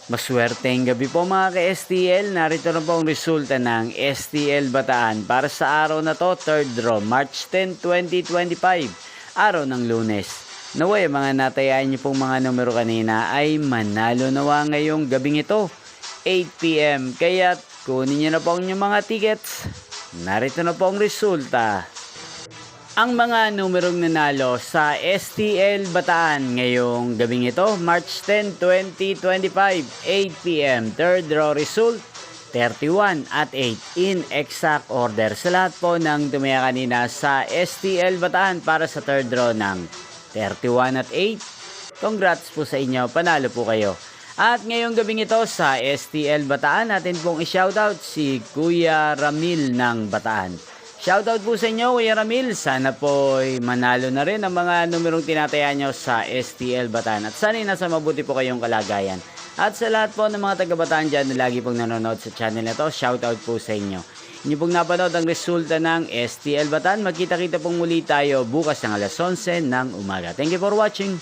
Maswerteng gabi po mga ka-STL. Narito na po ang resulta ng STL Bataan para sa araw na to, 3rd draw, March 10, 2025, araw ng Lunes. Naway, mga natayaan niyo pong mga numero kanina ay manalo nawa ngayong gabing ito, 8 p.m. Kaya kunin niyo na po ang inyong mga tickets. Narito na po ang resulta. Ang mga numerong nanalo sa STL Bataan ngayong gabing ito, March 10, 2025, 8 p.m. Third draw result, 31 at 8 in exact order. Sa lahat po ng tumaya kanina sa STL Bataan para sa third draw ng 31 at 8, congrats po sa inyo, panalo po kayo. At ngayong gabing ito sa STL Bataan, natin pong i-shoutout si Kuya Ramil ng Bataan. Shoutout po sa inyo, Kuya Ramil. Sana po manalo na rin ang mga numerong tinataya nyo sa STL Bataan. At sana nasa mabuti po kayong kalagayan. At sa lahat po ng mga taga-Bataan dyan na lagi pong nanonood sa channel na to, shoutout po sa inyo. Inyo pong napanood ang resulta ng STL Bataan. Magkita-kita pong muli tayo bukas ng alas 11 ng umaga. Thank you for watching.